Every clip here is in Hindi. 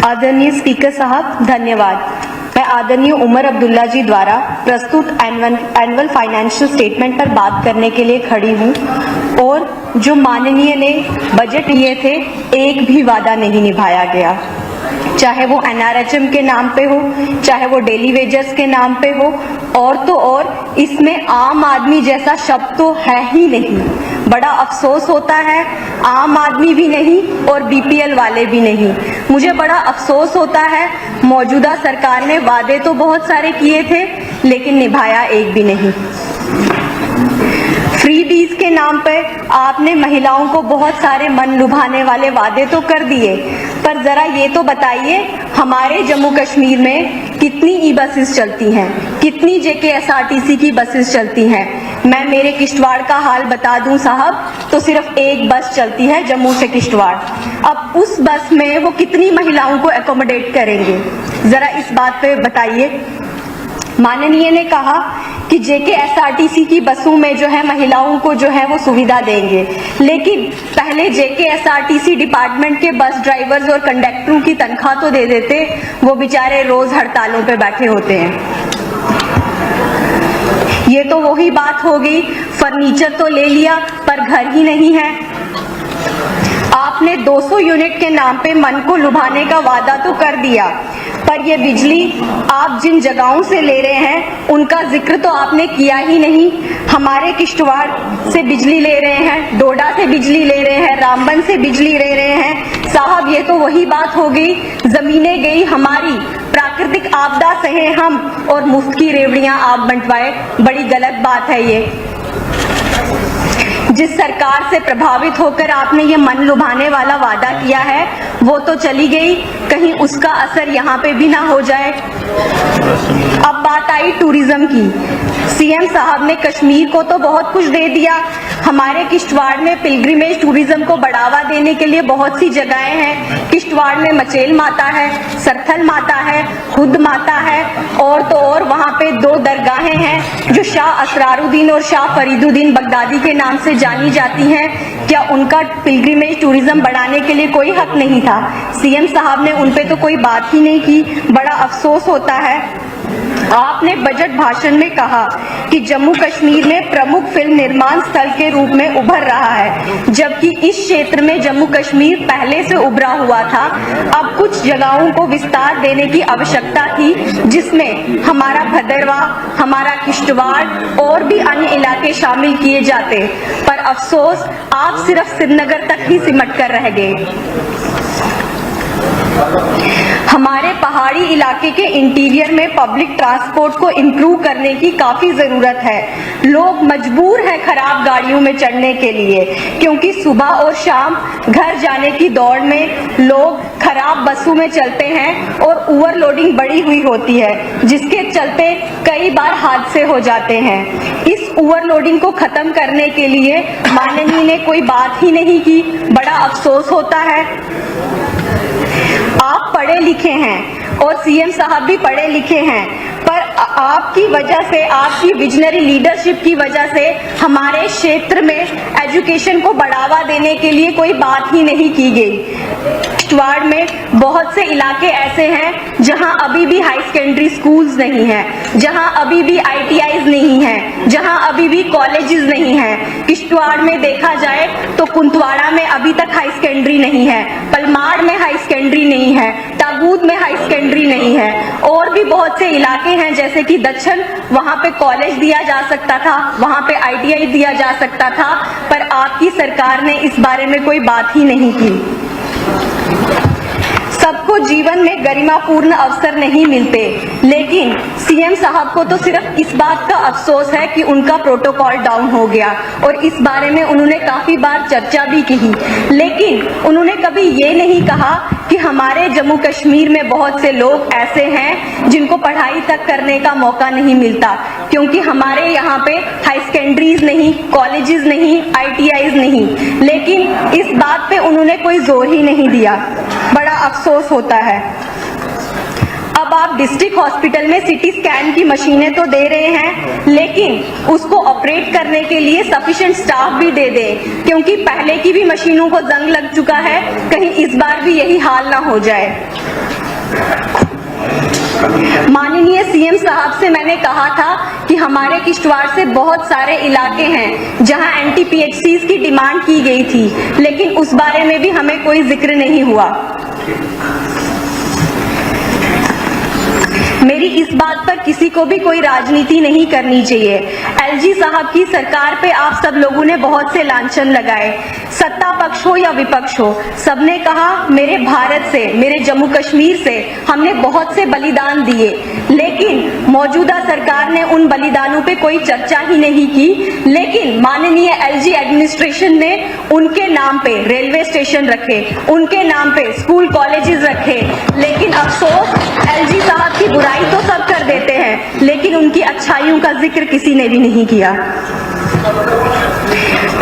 आदरणीय स्पीकर साहब, धन्यवाद। मैं आदरणीय उमर अब्दुल्ला जी द्वारा प्रस्तुत एनुअल फाइनेंशियल स्टेटमेंट पर बात करने के लिए खड़ी हूँ और जो माननीय ने बजट लिए थे, एक भी वादा नहीं निभाया गया, चाहे वो NRHM के नाम पे हो, चाहे वो डेली वेजेस के नाम पे हो, और तो और इसमें आम आदमी जैसा शब्द तो है ही नहीं। बड़ा अफसोस होता है, आम आदमी भी नहीं और BPL वाले भी नहीं। मुझे बड़ा अफसोस होता है, मौजूदा सरकार ने वादे तो बहुत सारे किए थे लेकिन निभाया एक भी नहीं। फ्रीबीज के नाम पे आपने महिलाओं को बहुत सारे मन लुभाने वाले वादे तो कर दिए, पर जरा ये तो बताइए हमारे जम्मू कश्मीर में कितनी ई बसेस चलती हैं, कितनी JKSRTC की बसेस चलती हैं। मैं मेरे किश्तवाड़ का हाल बता दूं साहब, तो सिर्फ एक बस चलती है जम्मू से किश्तवाड़। अब उस बस में वो कितनी महिलाओं को एकोमोडेट करेंगे, जरा इस बात पे बताइए। माननीय ने कहा कि JKSRTC की बसों में जो है महिलाओं को जो है वो सुविधा देंगे, लेकिन पहले JKSRTC डिपार्टमेंट के बस ड्राइवर्स और कंडक्टरों की तनख्वाह तो दे देते, वो बेचारे रोज हड़तालों पे बैठे होते हैं। ये तो वही बात हो गई, फर्नीचर तो ले लिया पर घर ही नहीं है। आपने 200 यूनिट के नाम पे मन को लुभाने का वादा तो कर दिया, पर ये बिजली आप जिन जगहों से ले रहे हैं उनका जिक्र तो आपने किया ही नहीं। हमारे किश्तवाड़ से बिजली ले रहे हैं, डोडा से बिजली ले रहे हैं, रामबन से बिजली ले रहे हैं। साहब ये तो वही बात हो गई, जमीनें गई हमारी, प्राकृतिक आपदा सहे हम और मुफ्त की रेवड़ियां आप बंटवाए। बड़ी गलत बात है ये। जिस सरकार से प्रभावित होकर आपने ये मन लुभाने वाला वादा किया है वो तो चली गई, कहीं उसका असर यहाँ पे भी ना हो जाए। अब बात आई टूरिज्म की। CM साहब ने कश्मीर को तो बहुत कुछ दे दिया, हमारे किश्तवाड़ में पिलग्रिमेज टूरिज्म को बढ़ावा देने के लिए बहुत सी जगहें हैं। किश्तवाड़ में मचेल माता है, सरथल माता है, खुद माता है, और तो और वहाँ पे 2 दरगाहें हैं जो शाह असरारुद्दीन और शाह फरीदुद्दीन बगदादी के नाम से जानी जाती हैं। क्या उनका पिलग्रिमेज टूरिज्म बढ़ाने के लिए कोई हक नहीं था? CM साहब ने उन पे तो कोई बात ही नहीं की। बड़ा अफसोस होता है। आपने बजट भाषण में कहा कि जम्मू कश्मीर में प्रमुख फिल्म निर्माण स्थल के रूप में उभर रहा है, जबकि इस क्षेत्र में जम्मू कश्मीर पहले से उभरा हुआ था। अब कुछ जगहों को विस्तार देने की आवश्यकता थी, जिसमें हमारा भदरवा, हमारा किश्तवाड़ और भी अन्य इलाके शामिल किए जाते, पर अफसोस आप सिर्फ श्रीनगर तक ही सिमट कर रह गए। हमारे पहाड़ी इलाके के इंटीरियर में पब्लिक ट्रांसपोर्ट को इम्प्रूव करने की काफी जरूरत है। लोग मजबूर हैं खराब गाड़ियों में चढ़ने के लिए, क्योंकि सुबह और शाम घर जाने की दौड़ में लोग खराब बसों में चलते हैं और ओवरलोडिंग बढ़ी हुई होती है, जिसके चलते कई बार हादसे हो जाते हैं। इस ओवरलोडिंग को खत्म करने के लिए माननीय ने कोई बात ही नहीं की। बड़ा अफसोस होता है। आप पढ़े लिखे हैं और CM साहब भी पढ़े लिखे हैं, पर आपकी वजह से, आपकी विजनरी लीडरशिप की वजह से हमारे क्षेत्र में एजुकेशन को बढ़ावा देने के लिए कोई बात ही नहीं की गई। किश्तवाड़ में बहुत से इलाके ऐसे हैं जहां अभी भी हाई सेकेंडरी स्कूल्स नहीं हैं, जहां अभी भी ITIs नहीं हैं, जहां अभी भी कॉलेजेस नहीं हैं। किश्तवाड़ में देखा जाए तो कुंतवाड़ा में अभी तक हाई सेकेंडरी नहीं है, पलमाड़ में हाई सेकेंडरी नहीं है, ताबूत में हाई सेकेंडरी नहीं है, और भी बहुत से इलाके हैं जैसे कि दक्षिण, वहां पे कॉलेज दिया जा सकता था, वहां पे ITI दिया जा सकता था, पर आपकी सरकार ने इस बारे में कोई बात ही नहीं की। सबको जीवन में गरिमापूर्ण अवसर नहीं मिलते, लेकिन CM साहब को तो सिर्फ इस बात का अफसोस है कि उनका प्रोटोकॉल डाउन हो गया, और इस बारे में उन्होंने काफी बार चर्चा भी की, लेकिन उन्होंने कभी ये नहीं कहा कि हमारे जम्मू कश्मीर में बहुत से लोग ऐसे हैं जिनको पढ़ाई तक करने का मौका नहीं मिलता, क्योंकि हमारे यहाँ पे हाई सेकेंडरीज नहीं, कॉलेजेस नहीं, ITIs नहीं, लेकिन इस बात पे उन्होंने कोई जोर ही नहीं दिया। बड़ा अफसोस होता है। अब आप डिस्ट्रिक्ट हॉस्पिटल में CT स्कैन की मशीनें तो दे रहे हैं, लेकिन उसको ऑपरेट करने के लिए सफिशिएंट स्टाफ भी दे दें, क्योंकि पहले की भी मशीनों को जंग लग चुका है, कहीं इस बार भी यही हाल ना हो जाए। माननीय सीएम साहब से मैंने कहा था कि हमारे किश्तवाड़ से बहुत सारे इलाके हैं जहां एंटी पीएचसीज की डिमांड की गई थी, लेकिन उस बारे में भी हमें कोई जिक्र नहीं हुआ। मेरी इस बात पर किसी को भी कोई राजनीति नहीं करनी चाहिए। एलजी साहब की सरकार पे आप सब लोगों ने बहुत से लांछन लगाए, सत्ता पक्ष हो या विपक्ष हो, सबने कहा मेरे भारत से, मेरे जम्मू कश्मीर से हमने बहुत से बलिदान दिए, लेकिन मौजूदा सरकार ने उन बलिदानों पे कोई चर्चा ही नहीं की। लेकिन माननीय एलजी एडमिनिस्ट्रेशन ने उनके नाम पे रेलवे स्टेशन रखे, उनके नाम पे स्कूल कॉलेजेस रखे, लेकिन अफसोस एलजी साहब की बुराई तो सब कर देते हैं, लेकिन उनकी अच्छाइयों का जिक्र किसी ने भी नहीं किया।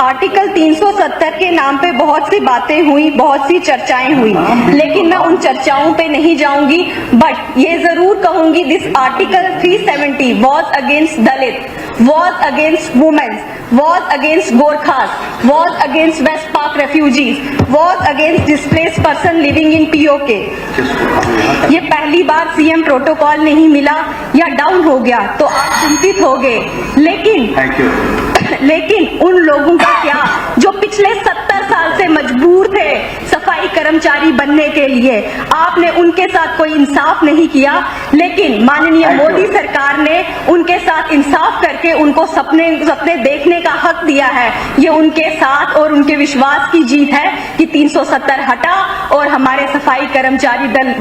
आर्टिकल 370 के नाम पे बहुत सी बातें हुई, बहुत सी चर्चाएं हुई, लेकिन मैं उन चर्चाओं पे नहीं जाऊंगी, बट ये जरूर कहूंगी this article 370 was against Dalit, was against women, was against Gorkhas, was against West Pak refugees, was against displaced person living in PoK. ये पहली बार सीएम प्रोटोकॉल नहीं मिला या डाउन हो गया तो आप चिंतित हो गए, लेकिन उन लोगों का क्या जो पिछले 70 साल से मजबूर थे सफाई कर्मचारी बनने के लिए, आपने उनके साथ कोई इंसाफ नहीं किया। लेकिन माननीय मोदी सरकार ने उनके साथ इंसाफ करके उनको सपने देखने का हक दिया है। ये उनके साथ और उनके विश्वास की जीत है कि 370 हटा और हमारे सफाई कर्मचारी दल